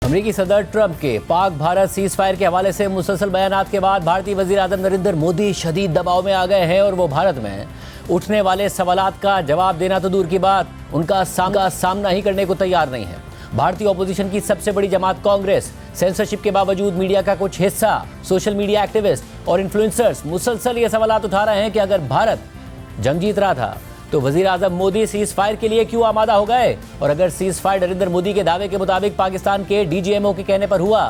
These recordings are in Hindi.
अमेरिकी सदर ट्रंप के पाक भारत सीज फायर के हवाले से मुसलसल बयानात के बाद भारतीय वजीर आजम नरेंद्र मोदी शदीद दबाव में आ गए हैं और वो भारत में उठने वाले सवालात का जवाब देना तो दूर की बात, उनका सामना ही करने को तैयार नहीं है। भारतीय ऑपोजिशन की सबसे बड़ी जमात कांग्रेस सेंसरशिप के बावजूद मीडिया का कुछ हिस्सा, सोशल मीडिया एक्टिविस्ट और इन्फ्लुएंसर्स मुसलसल ये सवालात उठा रहे हैं कि अगर भारत जंग जीत रहा था तो वजीर आजम मोदी सीज फायर के लिए क्यों आमादा हो गए, और अगर सीज फायर नरेंद्र मोदी के दावे के मुताबिक पाकिस्तान के डीजीएमओ के कहने पर हुआ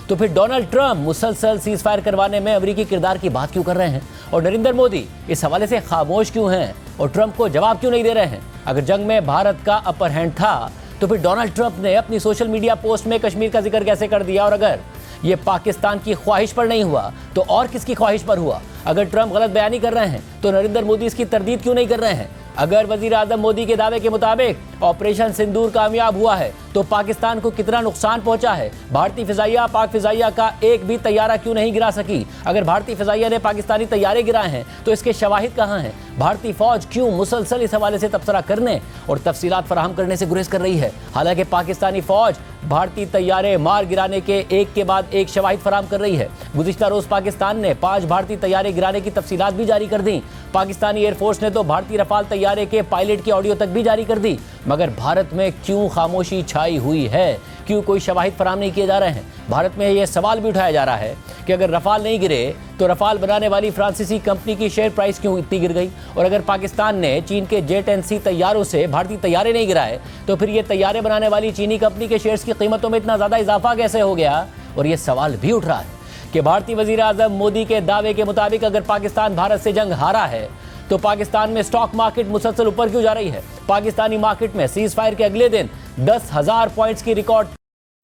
तो फिर डोनाल्ड ट्रंप मुसलसल सीज फायर करवाने में अमेरिकी किरदार की बात क्यों कर रहे हैं और नरेंद्र मोदी इस हवाले से खामोश क्यों हैं और ट्रंप को जवाब क्यों नहीं दे रहे हैं। अगर जंग में भारत का अपर हैंड था तो फिर डोनाल्ड ट्रंप ने अपनी सोशल मीडिया पोस्ट में कश्मीर का जिक्र कैसे कर दिया, और अगर ये पाकिस्तान की ख्वाहिश पर नहीं हुआ तो और किसकी ख्वाहिश पर हुआ। अगर ट्रंप गलत बयानी कर रहे हैं तो नरेंद्र मोदी इसकी तरदीद क्यों नहीं कर रहे हैं। अगर वजीर आजम मोदी के दावे के मुताबिक ऑपरेशन सिंदूर कामयाब हुआ है तो पाकिस्तान को कितना नुकसान पहुंचा है। भारतीय फिजाइया पाक फिजाइया का एक भी तैयारा क्यों नहीं गिरा सकी। अगर भारतीय फिजाइया ने पाकिस्तानी तैयारे गिराए हैं तो इसके शवाहिद कहां हैं। भारतीय फौज क्यों मुसलसल इस हवाले से तबसरा करने और तफसीलात फराहम करने से गुरेज कर रही है। हालांकि पाकिस्तानी फौज भारतीय तैयारे मार गिराने के एक के बाद एक शवाहिद फराहम कर रही है। गुज़िश्ता रोज पाकिस्तान ने 5 भारतीय तैयारे गिराने की तफसीलात भी जारी कर दी। पाकिस्तानी एयरफोर्स ने तो भारतीय रफाल तैयारे के पायलट की ऑडियो तक भी जारी कर दी। मगर भारत में क्यों खामोशी छाई हुई है, क्यों कोई शवाहिद फराहम नहीं किए जा रहे हैं। भारत में यह सवाल भी उठाया जा रहा है कि अगर रफाल नहीं गिरे तो रफाल बनाने वाली फ्रांसीसी कंपनी की शेयर प्राइस क्यों इतनी गिर गई, और अगर पाकिस्तान ने चीन के जेट एनसी तैयारों से भारतीय तैयारे नहीं गिराए तो फिर ये तैयारे बनाने वाली चीनी कंपनी के शेयर्स की कीमतों में इतना ज्यादा इजाफा कैसे हो गया। और ये सवाल भी उठ रहा है कि भारतीय वजीर आजम मोदी के दावे के मुताबिक अगर पाकिस्तान भारत से जंग हारा है तो पाकिस्तान में स्टॉक मार्केट मुसलसल ऊपर क्यों जा रही है। पाकिस्तानी मार्केट में सीज फायर के अगले दिन 10,000 पॉइंट्स की रिकॉर्ड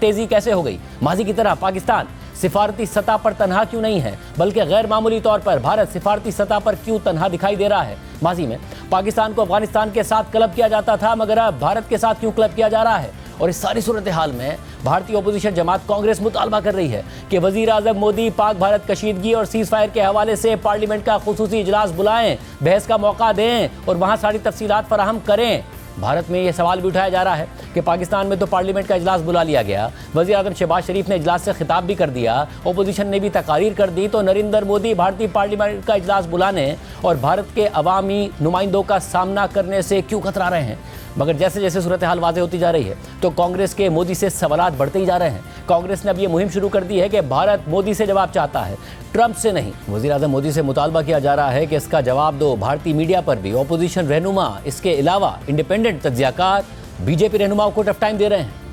तेजी कैसे हो गई। माजी की तरह पाकिस्तान सिफारती सतह पर तनहा क्यों नहीं है, बल्कि गैर मामूली तौर पर भारत सिफारती सतह पर क्यों तनहा दिखाई दे रहा है। माजी में पाकिस्तान को अफगानिस्तान के साथ क्लब किया जाता था, मगर अब भारत के साथ क्यों क्लब किया जा रहा है। और इस सारी सूरत हाल में भारतीय ओपोजिशन जमात कांग्रेस मुतालबा कर रही है कि वजीर आजम मोदी पाक भारत कशीदगी और सीज फायर के हवाले से पार्लियामेंट का खुसूसी इजलास बुलाएं, बहस का मौका दें और वहां सारी तफसीलात फराहम करें। भारत में यह सवाल भी उठाया जा रहा है कि पाकिस्तान में तो पार्लियामेंट का इजलास बुला लिया गया, वज़ीर आज़म शहबाज शरीफ ने इजलास से खिताब भी कर दिया, ओपोजिशन ने भी तकारीर कर दी, तो नरेंद्र मोदी भारतीय पार्लियामेंट का इजलास बुलाने और भारत के अवामी नुमाइंदों का सामना करने से क्यों कतरा रहे हैं। मगर जैसे जैसे सूरत हाल वाज़ेह होती जा रही है तो कांग्रेस के मोदी से सवालात बढ़ते ही जा रहे हैं। कांग्रेस ने अब ये मुहिम शुरू कर दी है कि भारत मोदी से जवाब चाहता है, ट्रंप से नहीं। वज़ीर आज़म मोदी से मुतालबा किया जा रहा है कि इसका जवाब दो। भारतीय मीडिया पर भी ऑपोजिशन रहनुमा, इसके अलावा इंडिपेंडेंट तज्ज़ियाकार बीजेपी रहनुमाओं को टफ टाइम दे रहे हैं।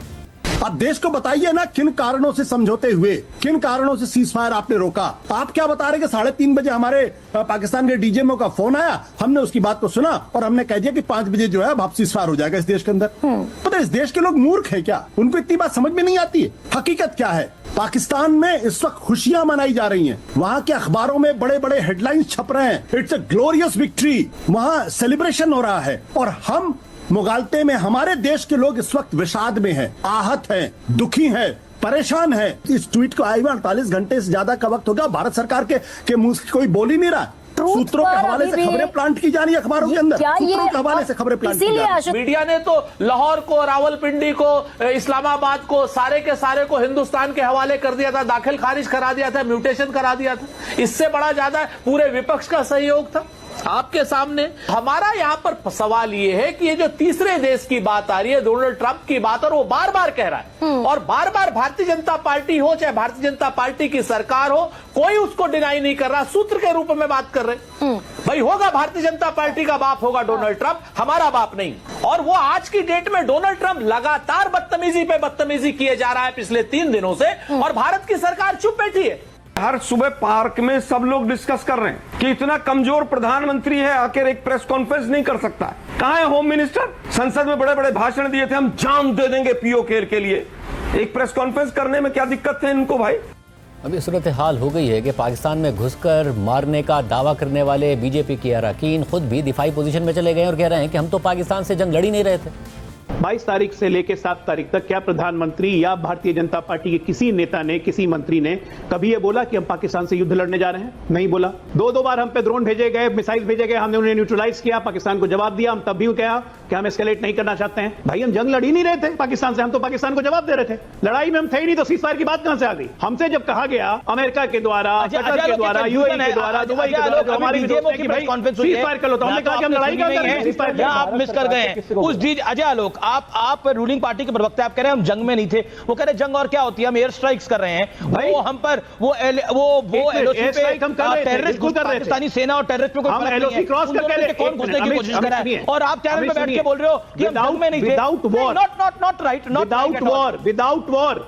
अब देश को बताइए ना किन कारणों से समझौते हुए, किन कारणों से सीज फायर आपने रोका। आप क्या बता रहे कि 3:30 बजे हमारे पाकिस्तान के डीजीएमओ का फोन आया, हमने उसकी बात को सुना और हमने कह दिया कि 5 बजे जो है अब सीज फायर हो जाएगा इस देश के अंदर। पता है इस देश के लोग मूर्ख है क्या, उनको इतनी बात समझ में नहीं आती है। हकीकत क्या है, पाकिस्तान में इस वक्त खुशियां मनाई जा रही हैं, वहां के अखबारों में बड़े बड़े हेडलाइंस छप रहे हैं, इट्स अ ग्लोरियस विक्ट्री, वहां सेलिब्रेशन हो रहा है। और हम मुगालते में हमारे देश के लोग इस वक्त विषाद में हैं, आहत हैं, दुखी हैं, परेशान हैं। इस ट्वीट को आए 48 घंटे से ज्यादा का वक्त हो गया, भारत सरकार के मुंह से कोई बोल ही नहीं रहा। सूत्रों के हवाले से खबरें प्लांट की जा रही है अखबारों के अंदर, सूत्रों के हवाले से खबरें प्लांट की जा रही है। मीडिया ने तो लाहौर को, रावलपिंडी को, इस्लामाबाद को, सारे के सारे को हिंदुस्तान के हवाले कर दिया था, दाखिल खारिज करा दिया था, म्यूटेशन करा दिया था। इससे बड़ा ज्यादा पूरे विपक्ष का सहयोग था आपके सामने। हमारा यहाँ पर सवाल ये है कि ये जो तीसरे देश की बात आ रही है, डोनाल्ड ट्रंप की बात, और वो बार बार कह रहा है और बार बार भारतीय जनता पार्टी हो चाहे भारतीय जनता पार्टी की सरकार हो, कोई उसको डिनाई नहीं कर रहा, सूत्र के रूप में बात कर रहे। भाई होगा भारतीय जनता पार्टी का बाप होगा डोनाल्ड ट्रंप, हमारा बाप नहीं। और वो आज की डेट में डोनाल्ड ट्रंप लगातार बदतमीजी पे बदतमीजी किए जा रहा है पिछले 3 दिनों से, और भारत की सरकार चुप बैठी है। हर सुबह पार्क में सब लोग डिस्कस कर रहे हैं कि इतना कमजोर प्रधानमंत्री है, आखिर एक प्रेस कॉन्फ्रेंस नहीं कर सकता। कहां है होम मिनिस्टर? संसद में बड़े बड़े भाषण दिए थे, हम जान दे देंगे पीओके के लिए। एक प्रेस कॉन्फ्रेंस करने में क्या दिक्कत है इनको भाई। अभी सूरत हाल हो गई है कि पाकिस्तान में घुसकर मारने का दावा करने वाले बीजेपी के अरकान खुद भी दिफाई पोजीशन में चले गए और कह रहे हैं कि हम तो पाकिस्तान से जंग लड़ ही नहीं रहे थे। 22 तारीख से लेकर 7 तारीख तक क्या प्रधानमंत्री या भारतीय जनता पार्टी के किसी नेता ने, किसी मंत्री ने कभी ये बोला कि हम पाकिस्तान से युद्ध लड़ने जा रहे हैं? नहीं बोला। दो बार हम पे ड्रोन भेजे गए, मिसाइल भेजे गए, हमने उन्हें न्यूट्रलाइज किया, पाकिस्तान को जवाब दिया। हम तब भी कहा कि हम एस्केलेट नहीं करना चाहते हैं। भाई हम जंग लड़ ही नहीं रहे थे पाकिस्तान से, हम तो पाकिस्तान को जवाब दे रहे थे। लड़ाई में हम थे ही नहीं, तो सीज़फायर की बात कहां से आ गई? हमसे जब कहा गया अमेरिका के द्वारा, कतर के द्वारा, यूएई के द्वारा, दुबई के द्वारा, हमारी सीज़फायर कर लो, तो हमने कहा कि हम लड़ाई क्यों कर रहे हैं? आप मिस कर गए हैं उस चीज। अजय आलोक, आप रूलिंग पार्टी के प्रवक्ता, आप कह रहे हैं हम जंग में नहीं थे। वो कह रहे जंग और क्या होती है, हम एयर स्ट्राइक्स कर रहे हैं। वो हम पर वो एलओसी पे टेररिस्ट को, पाकिस्तानी सेना और टेररिस्ट पे कोई फर्क नहीं है। क्रॉस करके कौन घुसने की कोशिश कर रहा है? और आप चैनल पे बैठ के बोल रहे हो कि हम जंग में नहीं थे। Without war, not right, without war, without war,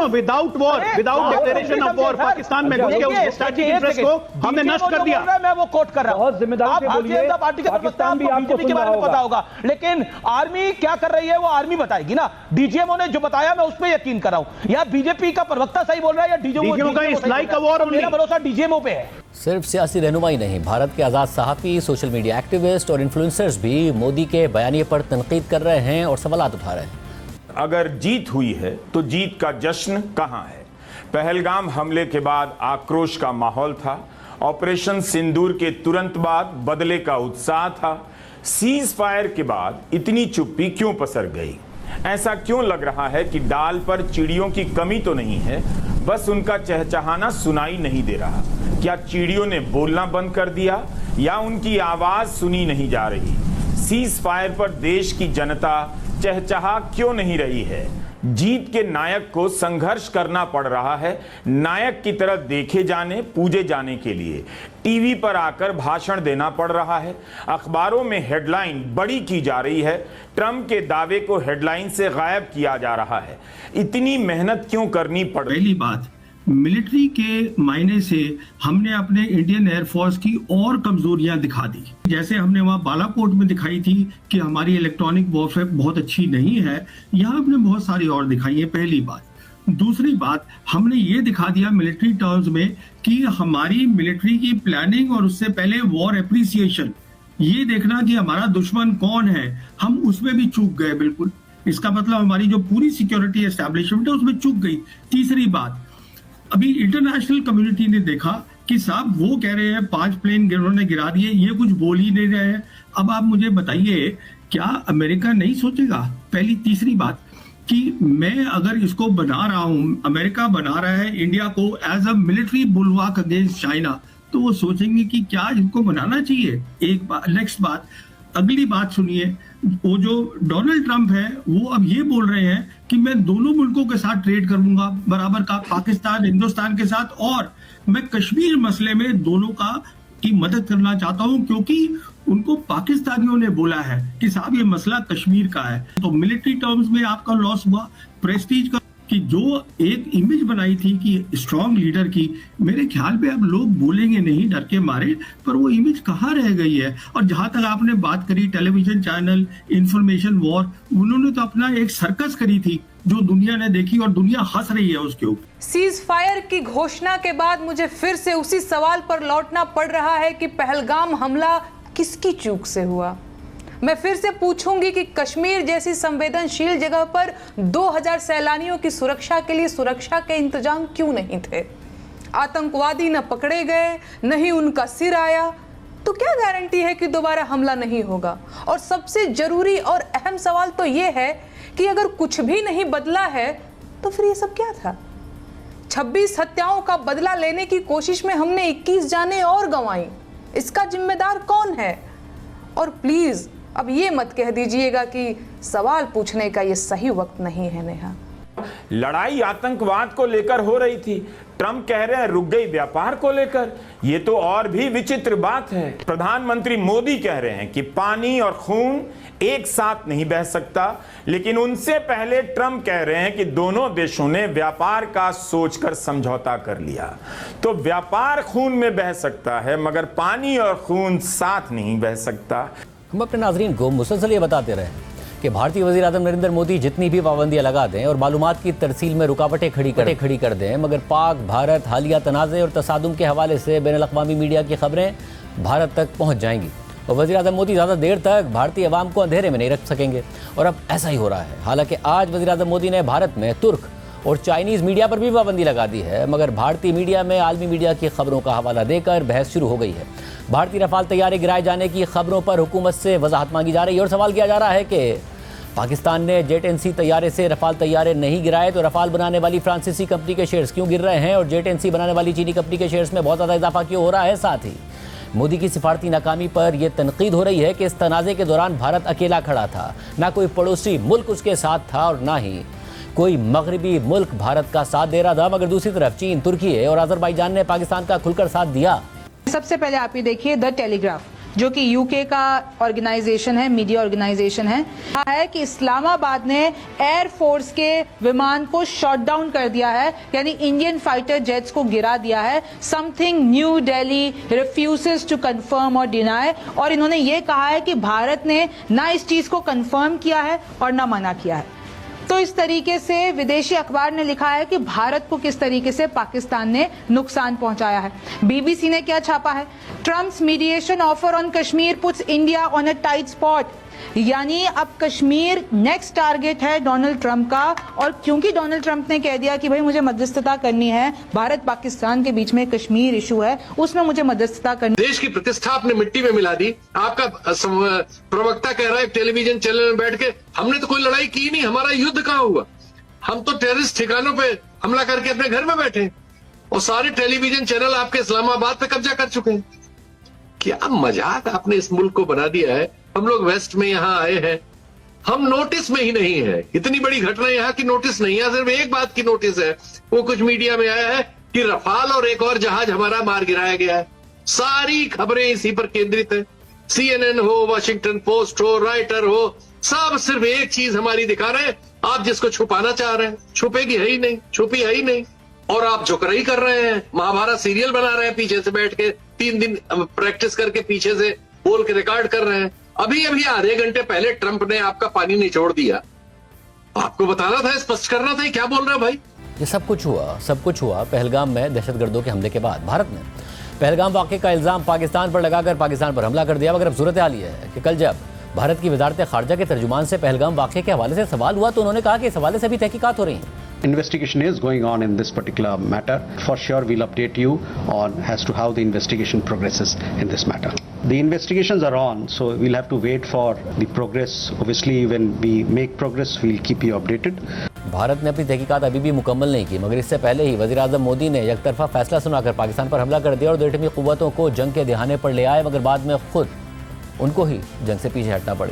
without war, without declaration of war, Pakistan में घुस के उस स्ट्रेटेजिक इंटरेस्ट को हमने नष्ट कर दिया। मैं वो कोट कर रहा हूं। आप भारतीय जनता पार्टी के प्रवक्ता, आपको बीजेपी के बारे में पता होगा, लेकिन आर्मी क्या कर रही है वो आर्मी बताएगी ना। डीजीएमओ ने जो बताया मैं उस पर यकीन कर रहा हूं। या बीजेपी का प्रवक्ता सही बोल रहा है या डीजीएमओ का? इस लाइक का वॉर, मेरा भरोसा डीजीएमओ पे है। सिर्फ सियासी रहनुमाई नहीं, भारत के आज़ाद सहाफ़ी, सोशल मीडिया एक्टिविस्ट और इन्फ्लुएंसर्स भी मोदी के बयानिए पर तनकीद कर रहे हैं और सवालात उठा रहे हैं। अगर जीत हुई है तो जीत का जश्न कहां है? पहलगाम हमले के बाद आक्रोश का माहौल था। ऑपरेशन सिंदूर के तुरंत बाद बदले का उत्साह था। सीज फायर के बाद इतनी चुप्पी क्यों पसर गई? ऐसा क्यों लग रहा है कि डाल पर चिड़ियों की कमी तो नहीं है, बस उनका चहचहाना सुनाई नहीं दे रहा? क्या चिड़ियों ने बोलना बंद कर दिया या उनकी आवाज सुनी नहीं जा रही? सीज फायर पर देश की जनता चहचहा क्यों नहीं रही है? जीत के नायक को संघर्ष करना पड़ रहा है। नायक की तरह देखे जाने, पूजे जाने के लिए टीवी पर आकर भाषण देना पड़ रहा है। अखबारों में हेडलाइन बड़ी की जा रही है। ट्रंप के दावे को हेडलाइन से गायब किया जा रहा है। इतनी मेहनत क्यों करनी पड़ रही? पहली बात, मिलिट्री के मायने से हमने अपने इंडियन एयरफोर्स की और कमजोरियां दिखा दी। जैसे हमने वहां बालाकोट में दिखाई थी कि हमारी इलेक्ट्रॉनिक वॉरफेयर बहुत अच्छी नहीं है, यहाँ हमने बहुत सारी और दिखाई है। पहली बात। दूसरी बात, हमने ये दिखा दिया मिलिट्री टर्म्स में कि हमारी मिलिट्री की प्लानिंग और उससे पहले वॉर एप्रिसिएशन, ये देखना कि हमारा दुश्मन कौन है, हम उसमें भी चूक गए बिल्कुल। इसका मतलब हमारी जो पूरी सिक्योरिटी एस्टैब्लिशमेंट है उसमें चूक गई। तीसरी बात, अभी इंटरनेशनल कम्युनिटी ने देखा कि साहब वो कह रहे हैं 5 प्लेन उन्होंने गिरा दिए, ये कुछ बोल ही नहीं रहे हैं। अब आप मुझे बताइए, क्या अमेरिका नहीं सोचेगा? पहली। तीसरी बात कि मैं अगर इसको बना रहा हूं, अमेरिका बना रहा है इंडिया को as a military bulwark against China, तो वो सोचेंगे कि क्या इनको बनाना चाहिए। एक बात। नेक्स्ट बात, अगली बात सुनिए, वो जो डोनाल्ड ट्रंप है वो अब ये बोल रहे हैं कि मैं दोनों मुल्कों के साथ ट्रेड करूंगा बराबर का, पाकिस्तान हिंदुस्तान के साथ, और मैं कश्मीर मसले में दोनों की मदद करना चाहता हूं, क्योंकि उनको पाकिस्तानियों ने बोला है कि साहब ये मसला कश्मीर का है। तो मिलिट्री टर्म्स में आपका लॉस हुआ, प्रेस्टीज का, कि जो एक इमेज बनाई थी कि स्ट्रॉन्ग लीडर की, मेरे ख्याल पे अब लोग बोलेंगे नहीं डर के मारे, पर वो इमेज कहाँ रह गई है। और जहां तक आपने बात करी टेलीविजन चैनल, इंफॉर्मेशन वॉर, उन्होंने तो अपना एक सर्कस करी थी जो दुनिया ने देखी और दुनिया हंस रही है उसके ऊपर। सीज फायर की घोषणा के बाद मुझे फिर से उसी सवाल पर लौटना पड़ रहा है कि पहलगाम हमला किसकी चूक से हुआ। मैं फिर से पूछूंगी कि कश्मीर जैसी संवेदनशील जगह पर 2000 सैलानियों की सुरक्षा के लिए सुरक्षा के इंतजाम क्यों नहीं थे? आतंकवादी न पकड़े गए, न ही उनका सिर आया, तो क्या गारंटी है कि दोबारा हमला नहीं होगा? और सबसे जरूरी और अहम सवाल तो यह है कि अगर कुछ भी नहीं बदला है तो फिर ये सब क्या था? 26 हत्याओं का बदला लेने की कोशिश में हमने 21 जानें और गंवाई। इसका जिम्मेदार कौन है? और प्लीज अब ये मत कह दीजिएगा कि सवाल पूछने का ये सही वक्त नहीं है। नेहा, लड़ाई आतंकवाद को लेकर हो रही थी, ट्रंप कह रहे हैं रुक गई व्यापार को लेकर। ये तो और भी विचित्र बात है। प्रधानमंत्री मोदी कह रहे हैं कि पानी और खून एक साथ नहीं बह सकता, लेकिन उनसे पहले ट्रंप कह रहे हैं कि दोनों देशों ने व्यापार का सोचकर समझौता कर लिया। तो व्यापार खून में बह सकता है, मगर पानी और खून साथ नहीं बह सकता। हम अपने नाजरीन को मुसलसल ये बताते रहे कि भारतीय वज़ीर आज़म नरेंद्र मोदी जितनी भी पाबंदियां लगा दें और मालूमात की तरसील में रुकावटें खड़ी कर दें, मगर पाक भारत हालिया तनाज़े और तसादुम के हवाले से बैनुल अक़वामी मीडिया की खबरें भारत तक पहुंच जाएंगी। और वज़ीर-ए-आज़म मोदी ज़्यादा देर तक भारतीय अवाम को अंधेरे में नहीं रख सकेंगे, और अब ऐसा ही हो रहा है। हालांकि आज वज़ीर-ए-आज़म मोदी ने भारत में तुर्क और चाइनीज़ मीडिया पर भी पाबंदी लगा दी है, मगर भारतीय मीडिया में आलमी मीडिया की खबरों का हवाला देकर बहस शुरू हो गई है। भारतीय रफाल तैयारे गिराए जाने की खबरों पर हुकूमत से वजाहत मांगी जा रही है और सवाल किया जा रहा है कि पाकिस्तान ने जेट एनसी तैयारे से रफाल तैयारे नहीं गिराए तो रफाल बनाने वाली फ्रांसीसी कंपनी के शेयर्स क्यों गिर रहे हैं, और जेट एनसी बनाने वाली चीनी कंपनी के शेयर्स में बहुत ज़्यादा इजाफा क्यों हो रहा है। साथ ही मोदी की सिफारती नाकामी पर यह तनकीद हो रही है कि इस तनाज़े के दौरान भारत अकेला खड़ा था, ना कोई पड़ोसी मुल्क उसके साथ था और ना ही कोई मगरबी मुल्क भारत का साथ दे रहा था। मगर दूसरी तरफ चीन, तुर्की और अजरबैजान ने पाकिस्तान का खुलकर साथ दिया। सबसे पहले आप ये देखिए द टेलीग्राफ, जो कि यूके का ऑर्गेनाइजेशन है, मीडिया ऑर्गेनाइजेशन है कि इस्लामाबाद ने एयरफोर्स के विमान को शॉट डाउन कर दिया है, यानी इंडियन फाइटर जेट्स को गिरा दिया है। Something New Delhi refuses to confirm और डिनाई, और इन्होंने ये कहा है कि भारत ने ना इस चीज को कंफर्म किया है और ना मना किया है। तो इस तरीके से विदेशी अखबार ने लिखा है कि भारत को किस तरीके से पाकिस्तान ने नुकसान पहुंचाया है। बीबीसी ने क्या छापा है, Trump's mediation offer on Kashmir puts India on a tight spot, यानी अब कश्मीर नेक्स्ट टारगेट है डोनाल्ड ट्रंप का। और क्योंकि डोनाल्ड ट्रंप ने कह दिया कि भाई मुझे मध्यस्थता करनी है, भारत पाकिस्तान के बीच में कश्मीर इशू है, उसमें मुझे मध्यस्थता करनी। देश की प्रतिष्ठा आपने मिट्टी में मिला दी। आपका प्रवक्ता कह रहा है टेलीविजन चैनल में बैठ के, हमने तो कोई लड़ाई की नहीं, हमारा युद्ध कहाँ हुआ, हम तो टेररिस्ट ठिकानों पे हमला करके अपने घर में बैठे, और सारे टेलीविजन चैनल आपके इस्लामाबाद पे कब्जा कर चुके हैं। क्या मजाक आपने इस मुल्क को बना दिया है। हम लोग वेस्ट में यहाँ आए हैं, हम नोटिस में ही नहीं है। इतनी बड़ी घटना यहाँ की नोटिस नहीं है, सिर्फ एक बात की नोटिस है, वो कुछ मीडिया में आया है कि रफाल और एक और जहाज हमारा मार गिराया गया है। सारी खबरें इसी पर केंद्रित है, CNN हो, वॉशिंगटन पोस्ट हो, राइटर हो, सब सिर्फ एक चीज हमारी दिखा रहे हैं। आप जिसको छुपाना चाह रहे हैं, छुपेगी है ही नहीं, छुपी है ही नहीं, और आप जुकराई कर रहे हैं, महाभारत सीरियल बना रहे हैं पीछे से बैठ के, 3 दिन प्रैक्टिस करके पीछे से बोल के रिकॉर्ड कर रहे हैं। अभी आधे घंटे पहले ट्रंप ने आपका पानी निचोड़ दिया, आपको बताना था, स्पष्ट करना था, क्या बोल रहे हैं भाई। ये सब कुछ हुआ पहलगाम में दहशतगर्दों के हमले के बाद। भारत ने पहलगाम वाक़े का इल्ज़ाम पाकिस्तान पर लगाकर पाकिस्तान पर हमला कर दिया। मगर अब सूरत हाल ये है कि कल जब भारत की वज़ारत ख़ारजा के तर्जुमान से पहलगाम वाक़े के हवाले से सवाल हुआ तो उन्होंने कहा कि इस हवाले से भी तहकीकात हो रही हैं। Investigation is going on in this particular matter. For sure, we'll update you on as to how the investigation progresses in this matter. The investigations are on, so we'll have to wait for the progress. Obviously, when we make progress, we'll keep you updated. Bharat ने अपनी तहकीकात अभी भी मुकम्मल नहीं की, मगर इससे पहले ही वज़ीर-ए-आज़म मोदी ने एकतरफा फैसला सुनाकर पाकिस्तान पर हमला कर दिया और देशमी क़ुव्वतों को जंग के दिहाने पर ले आए, मगर बाद में खुद उनको ही जंग से पीछे हटना पड़ गया।